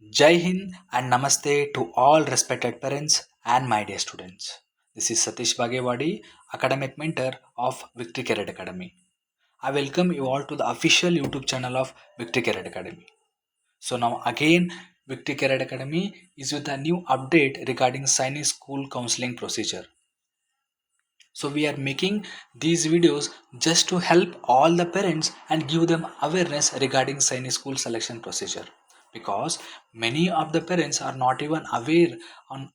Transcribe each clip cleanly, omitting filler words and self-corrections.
Jai Hind and Namaste to all respected parents and my dear students. This is Satish Bagewadi, academic mentor of Victory Cadet Academy. I welcome you all to the official YouTube channel of Victory Cadet Academy. So now again, Victory Cadet Academy is with a new update regarding Sainik School Counselling procedure. So we are making these videos just to help all the parents and give them awareness regarding Sainik school selection procedure, because many of the parents are not even aware on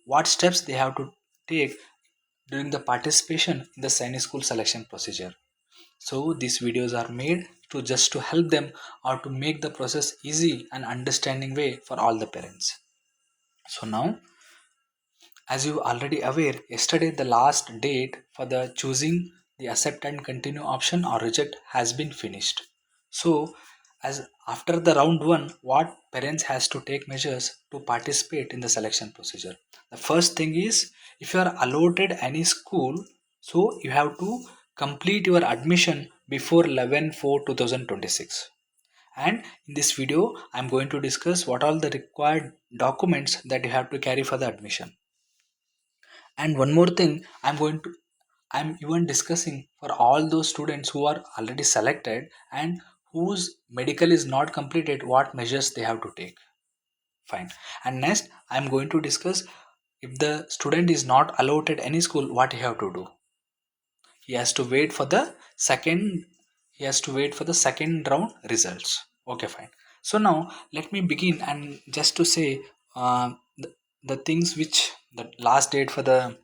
what steps they have to take during the participation in the Sainik school selection procedure. So these videos are made to just to help them or to make the process easy and understanding way for all the parents. So now, as you already aware, yesterday the last date for the choosing the accept and continue option or reject has been finished. So as after the round 1, what parents has to take measures to participate in the selection procedure. The first thing is, if you are allotted any school, so you have to complete your admission before 11/4/2026. And in this video I'm going to discuss what all the required documents that you have to carry for the admission. And one more thing, I'm even discussing for all those students who are already selected and whose medical is not completed, what measures they have to take. Fine. And next, I'm going to discuss, if the student is not allotted any school, what he have to do. He has to wait for the second. He has to wait for the second round results. Okay, fine. So now let me begin, and just to say the things which the last date for the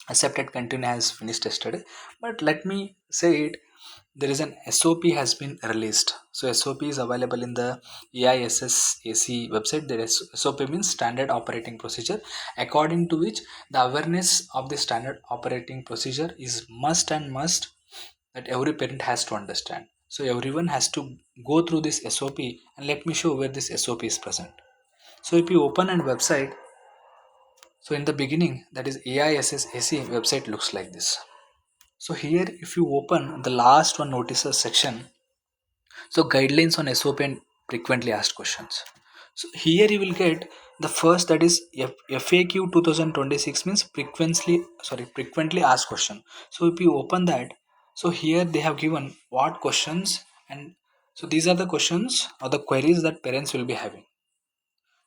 accepted continue has finished yesterday, but let me say it, there is an SOP has been released. So SOP is available in the AISSAC website. The SOP means standard operating procedure, according to which the awareness of the standard operating procedure is must and must, that every parent has to understand. So everyone has to go through this SOP, and let me show where this SOP is present. So if you open a website, so in the beginning, that is AISSAC website looks like this. So here, if you open the last one notices section, so guidelines on SOP and frequently asked questions. So here you will get the first, that is FAQ 2026 means frequently asked question. So if you open that, so here they have given what questions, and so these are the questions or the queries that parents will be having.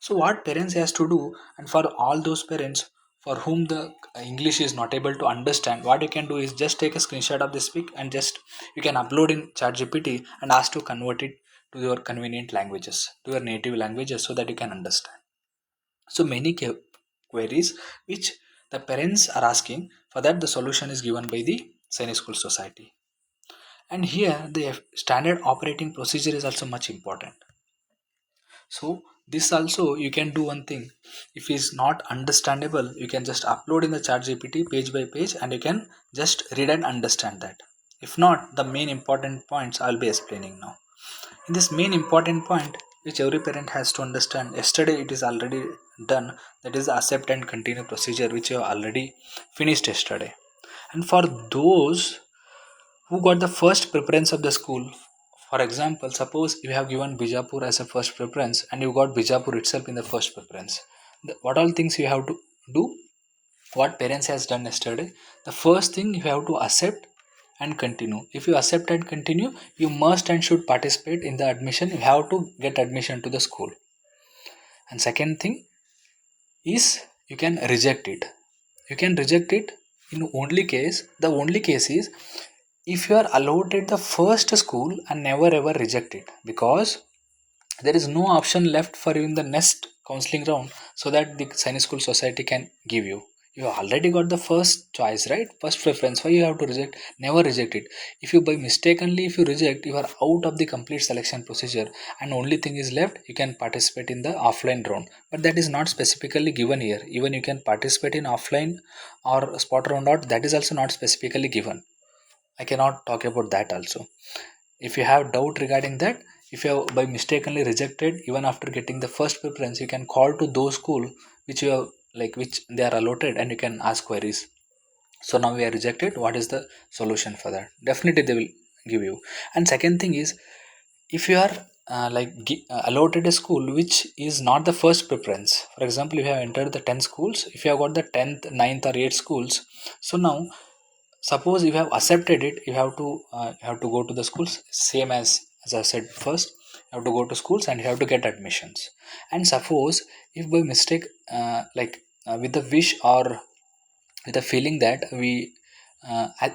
So what parents has to do, and for all those parents for whom the English is not able to understand, what you can do is just take a screenshot of this pic and just you can upload in ChatGPT and ask to convert it to your convenient languages, to your native languages, so that you can understand. So many queries which the parents are asking, for that the solution is given by the Sainik School Society. And here the standard operating procedure is also much important. So this also you can do one thing. If it's not understandable, you can just upload in the chat GPT page by page, and you can just read and understand that. If not, the main important points I'll be explaining now. In this main important point, which every parent has to understand, yesterday it is already done, that is the accept and continue procedure, which you have already finished yesterday. And for those who got the first preference of the school, for example, suppose you have given Bijapur as a first preference and you got Bijapur itself in the first preference, what all things you have to do, what parents has done yesterday, the first thing you have to accept and continue. If you accept and continue, you must and should participate in the admission. You have to get admission to the school. And second thing is, you can reject it. You can reject it in only case, the only case is if you are allotted the first school and never ever reject it, because there is no option left for you in the next counseling round, so that the Sainik School Society can give you. You already got the first choice, right? First preference. Why you have to reject? Never reject it. If you by mistakenly, if you reject, you are out of the complete selection procedure, and only thing is left, you can participate in the offline round. But that is not specifically given here. Even you can participate in offline or spot round out. That is also not specifically given. I cannot talk about that also. If you have doubt regarding that, if you have by mistakenly rejected even after getting the first preference, you can call to those school which you have, like which they are allotted, and you can ask queries. So now we are rejected, what is the solution for that? Definitely they will give you. And second thing is, if you are allotted a school which is not the first preference. For example, if you have entered the 10 schools, if you have got the 10th, ninth, or 8th schools, so now suppose if you have accepted it, you have to go to the schools, same as I said first. You have to go to schools and you have to get admissions. And suppose if by mistake, with the wish or with a feeling that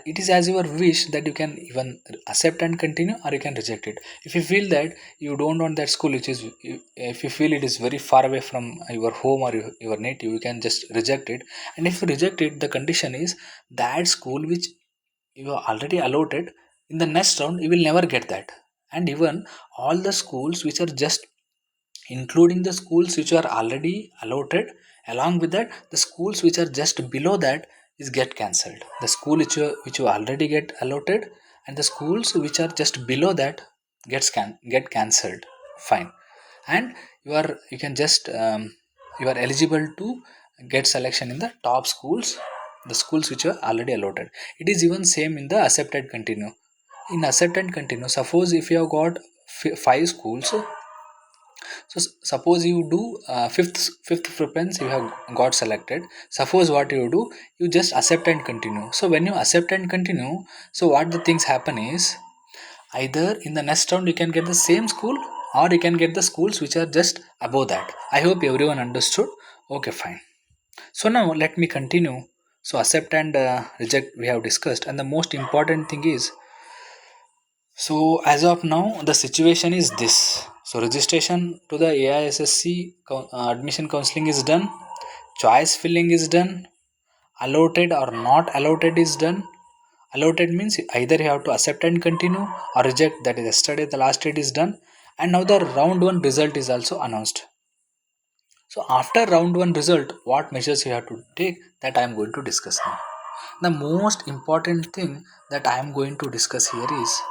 it is as your wish that you can even accept and continue, or you can reject it. If you feel that you don't want that school, which is, if you feel it is very far away from your home or your native, you can just reject it. And if you reject it, the condition is that school which you are already allotted, in the next round you will never get that. And even all the schools which are just, including the schools which are already allotted, along with that the schools which are just below that is get cancelled. The school which you already get allotted, and the schools which are just below that get cancelled. Fine. And you can just you are eligible to get selection in the top schools, the schools which are already allotted. It is even same in the accept and continue. In accept and continue, suppose if you have got five schools, so suppose you do fifth preference you have got selected. Suppose what you do, you just accept and continue. So when you accept and continue, so what the things happen is, either in the next round you can get the same school, or you can get the schools which are just above that. I hope everyone understood. Okay, fine. So now let me continue. So accept and reject we have discussed, and the most important thing is, so as of now, the situation is this. So registration to the AISSC admission counseling is done. Choice filling is done. Allotted or not allotted is done. Allotted means either you have to accept and continue or reject. That is yesterday the last date is done. And now the round one result is also announced. So after round one result, what measures you have to take, that I am going to discuss now. The most important thing that I am going to discuss here is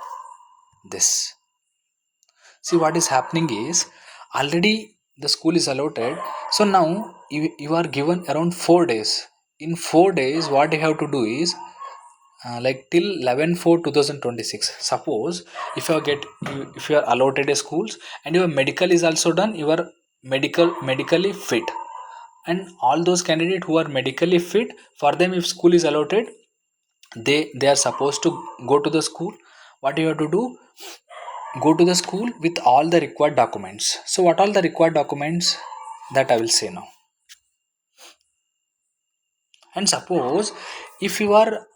this. See, what is happening is, already the school is allotted. So now you are given around 4 days. In 4 days, what you have to do is, like till 11/4/2026. Suppose if if you are allotted a schools and your medical is also done, you are medically fit. And all those candidates who are medically fit, for them if school is allotted, they are supposed to go to the school. What you have to do, go to the school with all the required documents. So what all the required documents, that I will say now. And suppose if you are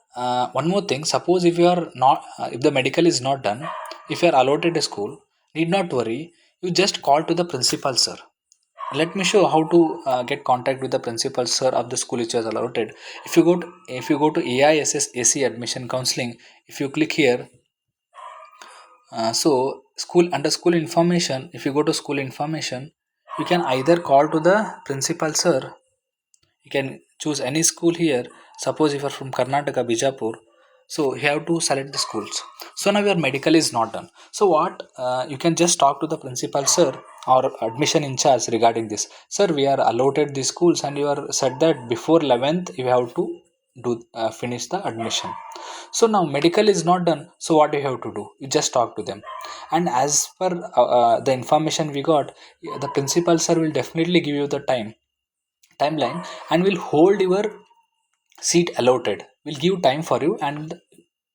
one more thing, suppose if you are not if the medical is not done, if you are allotted a school, need not worry, you just call to the principal sir. Let me show how to get contact with the principal sir of the school which is allotted. If you go to AISSAC admission counseling, if you click here, so school, under school information, if you go to school information, you can either call to the principal sir. You can choose any school here. Suppose if you are from Karnataka, Bijapur, so you have to select the schools. So now your medical is not done. So what, you can just talk to the principal sir or admission in charge regarding this. Sir, we are allotted these schools and you are said that before 11th you have to do finish the admission. So now medical is not done, so what you have to do, you just talk to them. And as per the information we got, the principal sir will definitely give you the timeline and will hold your seat allotted, will give time for you. And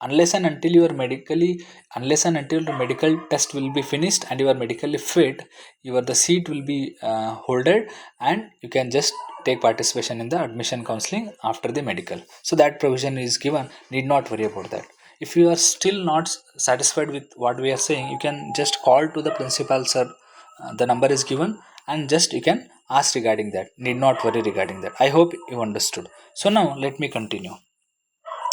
unless and until you are medically, unless and until the medical test will be finished and you are medically fit, your the seat will be holded, and you can just take participation in the admission counseling after the medical. So that provision is given, need not worry about that. If you are still not satisfied with what we are saying, you can just call to the principal sir. The number is given, and just you can ask regarding that, need not worry regarding that. I hope you understood. So now let me continue.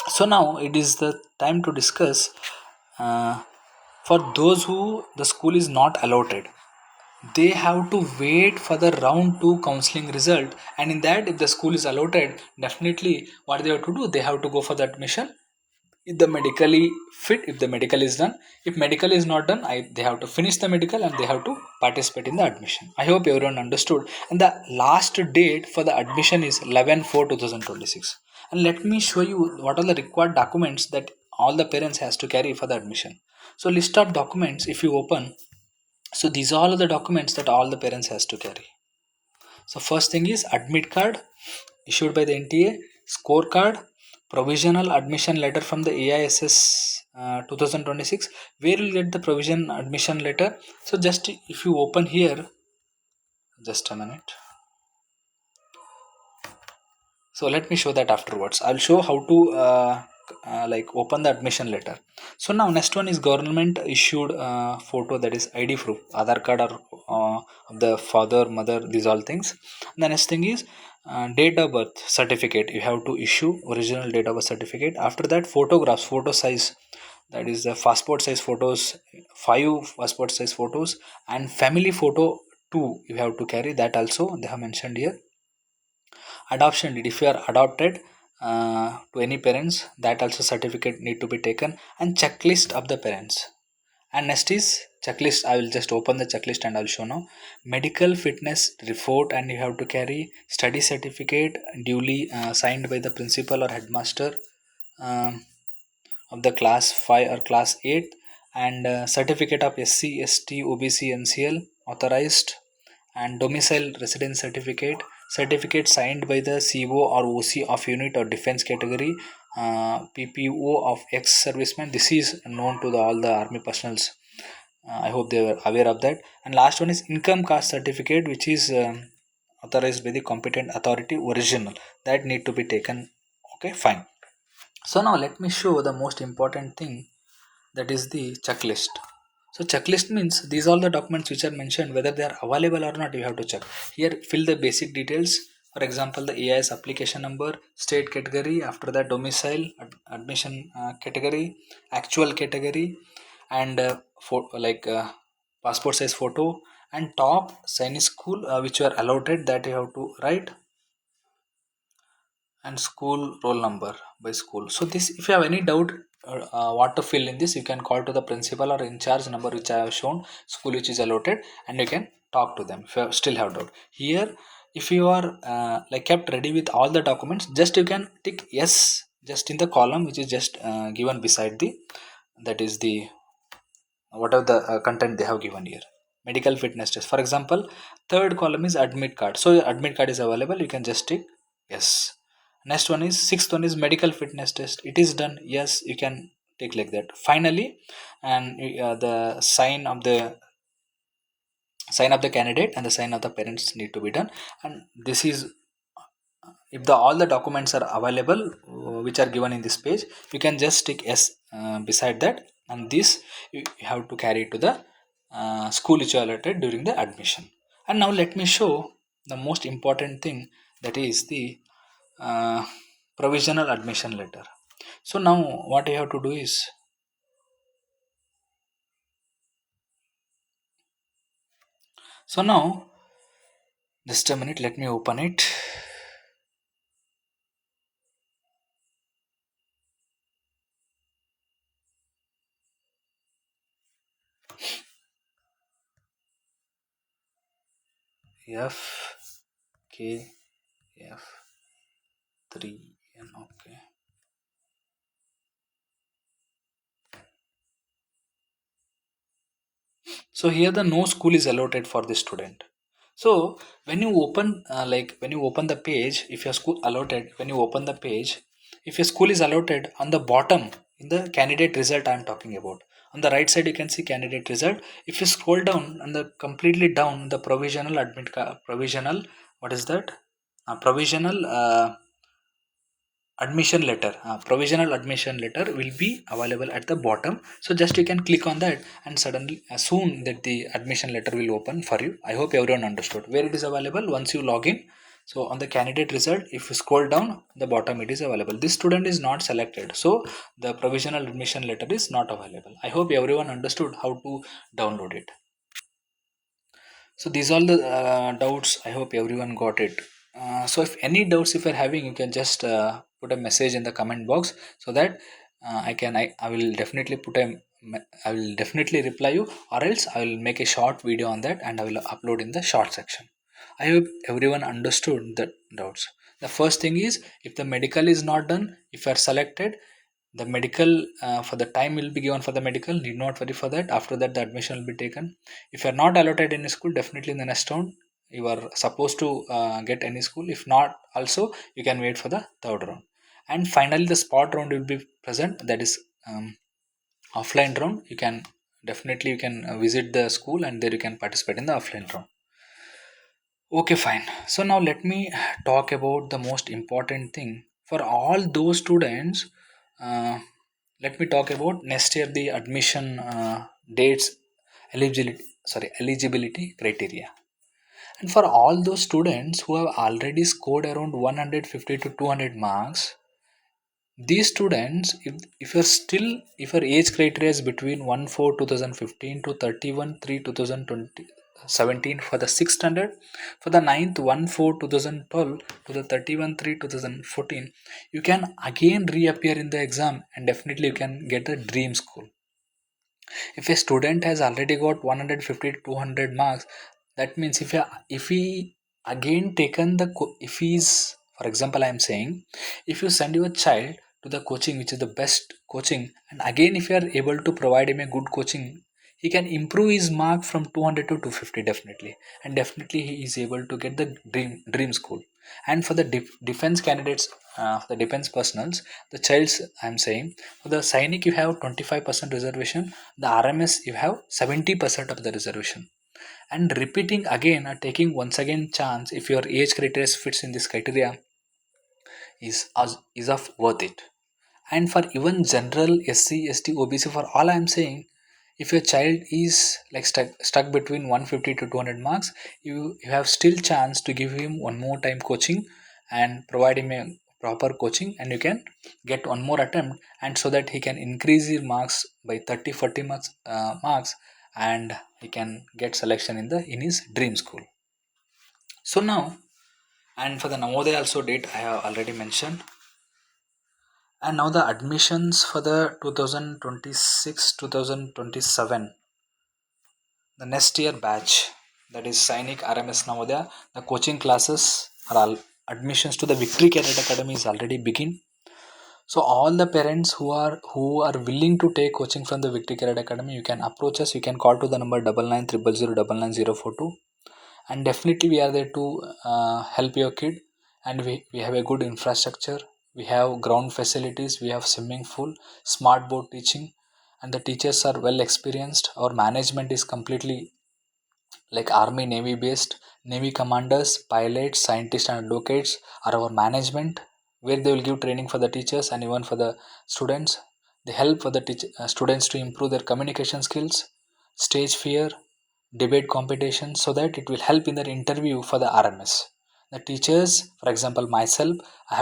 So now it is the time to discuss, uh, for those who the school is not allotted, they have to wait for the round 2 counseling result. And in that, if the school is allotted, definitely what they have to do, they have to go for the admission. If the medically fit, if the medical is done, if medical is not done, they have to finish the medical and they have to participate in the admission. I hope everyone understood. And the last date for the admission is 11/4/2026. And let me show you what are the required documents that all the parents has to carry for the admission. So list of documents, if you open, So these are all the documents that all the parents has to carry. So first thing is admit card issued by the NTA, scorecard, provisional admission letter from the AISS 2026. Where you'll get the provision admission letter? So just if you open here, just a minute. So let me show that afterwards. I'll show how to like open the admission letter. So now next one is government issued photo, that is ID proof, Aadhaar card or of the father, mother, these all things. The next thing is date of birth certificate. You have to issue original date of birth certificate. After that, photographs, photo size, that is the passport size photos, 5 passport size photos, and family photo too. You have to carry that also. They have mentioned here. Adoption deed, if you are adopted to any parents, that also certificate need to be taken, and checklist of the parents. And next is checklist. I will just open the checklist and I'll show now. Medical fitness report, and you have to carry study certificate duly signed by the principal or headmaster um, of the class 5 or class 8, and certificate of SC, ST, OBC, NCL authorized, and domicile residence certificate, certificate signed by the CO or OC of unit or defense category, PPO of ex serviceman. This is known to all the army personals. I hope they were aware of that. And last one is income caste certificate, which is authorized by the competent authority, original, that need to be taken. Okay, fine. So now let me show the most important thing, that is the checklist. So checklist means these all the documents which are mentioned, whether they are available or not, you have to check. Here fill the basic details. For example, the AIS application number, state category, after that domicile, admission category, actual category, and for like passport size photo, and top Sainik School which you are allotted, that you have to write, and school roll number by school. So this, if you have any doubt what to fill in this, you can call to the principal or in charge number which I have shown, school which is allotted, and you can talk to them if you still have doubt. Here, if you are like kept ready with all the documents, just you can tick yes just in the column which is just given beside the, that is the whatever the content they have given here. Medical fitness test, for example, third column is admit card, so your admit card is available, you can just tick yes. Next one is, sixth one is medical fitness test, it is done, yes, you can take like that. Finally, and the sign of the candidate and the sign of the parents need to be done. And this is, if the all the documents are available which are given in this page, you can just tick yes beside that, and this you have to carry to the school which you allotted during the admission. And now let me show the most important thing, that is the uh, provisional admission letter. So now what you have to do is, so now just a minute, let me open it. F K F 3 N. Okay. So here the no school is allotted for the student. So when you open like when you open the page, if your school allotted, when you open the page, if your school is allotted, on the bottom in the candidate result I am talking about, on the right side you can see candidate result. If you scroll down and the completely down, the provisional provisional, what is that, provisional admission letter, provisional admission letter will be available at the bottom. So just you can click on that, and suddenly soon that the admission letter will open for you. I hope everyone understood where it is available once you log in. So on the candidate result, if you scroll down the bottom, it is available. This student is not selected, so the provisional admission letter is not available. I hope everyone understood how to download it. So these all the doubts, I hope everyone got it. So if any doubts if you're having, you can just put a message in the comment box, so that I will definitely I will definitely reply you, or else I will make a short video on that and I will upload in the short section. I hope everyone understood the doubts. The first thing is, if the medical is not done, if you are selected, The medical, for the time will be given for the medical, need not worry for that. After that the admission will be taken. If you are not allotted any school, definitely in the next round you are supposed to get any school. If not, also you can wait for the third round. And finally the spot round will be present, that is offline round. You can definitely, you can visit the school and there you can participate in the offline round. Okay, fine. So now let me talk about the most important thing for all those students. Uh, Let me talk about next year the admission dates, eligibility criteria. And for all those students who have already scored around 150 to 200 marks, these students, if you're still, if your age criteria is between 1 4 2015 to 31 3 2017 for the 6th standard, for the ninth 1 4 2012 to the 31 3 2014, you can again reappear in the exam and definitely you can get a dream school. If a student has already got 150 to 200 marks, that means if he again taken the if he's, for example I am saying, if you send your child to the coaching which is the best coaching, and again if you are able to provide him a good coaching, he can improve his mark from 200 to 250 definitely, and definitely he is able to get the dream school. And for the defense candidates, the defense personals, the childs I'm saying, for the Sainik you have 25% reservation, the RMS you have 70% of the reservation. And repeating again or taking once again chance, if your age criteria fits in this criteria, is of worth it. And for even general SC, ST, OBC, for all I'm saying, if your child is like stuck between 150 to 200 marks, you have still chance to give him one more time coaching and provide him a proper coaching, and you can get one more attempt, and so that he can increase his marks by 30 40 marks, and he can get selection in his dream school. So now, and for the Navodaya also date I have already mentioned. And now the admissions for the 2026 2027, the next year batch, that is Sainik RMS Navodaya, the coaching classes are all, admissions to the Victory Cadet Academy is already begin. So all the parents who are willing to take coaching from the Victory Cadet Academy, you can approach us. You can call to the number 9900099042, and definitely we are there to help your kid. And we have a good infrastructure, we have ground facilities, we have swimming pool, smart board teaching, and the teachers are well experienced. Our management is completely like army navy based. Navy commanders, pilots, scientists and advocates are our management, where they will give training for the teachers and even for the students. They help for the students to improve their communication skills, stage fear, debate competition, so that it will help in their interview for the RMS. The teachers, for example myself, I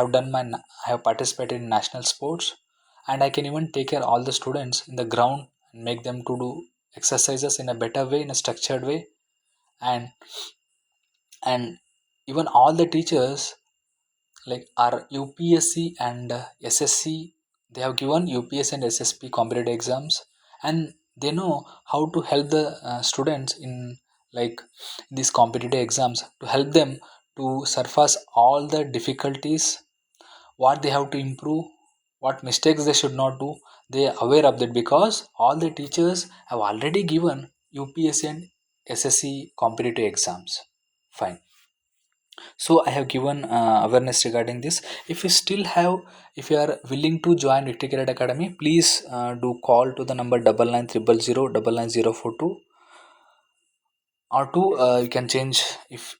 have participated in national sports, and I can even take care all the students in the ground and make them to do exercises in a better way, in a structured way. And and even all the teachers like our UPSC and SSC, they have given UPSC and SSP competitive exams, and they know how to help the students in like these competitive exams, to help them to surpass all the difficulties, what they have to improve, what mistakes they should not do. They are aware of that because all the teachers have already given UPSC and SSC competitive exams. Fine. So I have given awareness regarding this. If you still have, if you are willing to join Victory Cadet Academy, please do call to the number 9900099042, or to you can change. If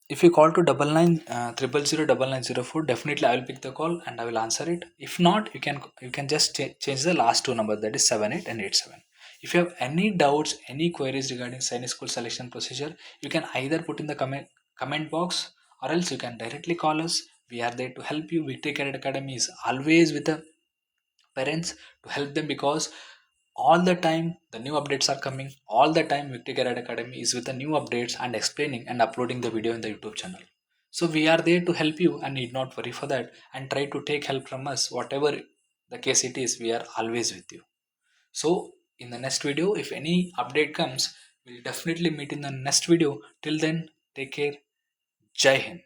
if you call to double nine triple zero double nine zero four, definitely I will pick the call and I will answer it. If not, you can just change the last two numbers, that is 78 and 87. If you have any doubts, any queries regarding Sainik School selection procedure, you can either put in the comment box, or else you can directly call us. We are there to help you. Victory Cadet Academy is always with the parents to help them, because all the time the new updates are coming. All the time Victory Cadet Academy is with the new updates and explaining and uploading the video in the YouTube channel. So we are there to help you and need not worry for that, and try to take help from us. Whatever the case it is, we are always with you. So in the next video, if any update comes, we'll definitely meet in the next video. Till then, take care. Jai Hind.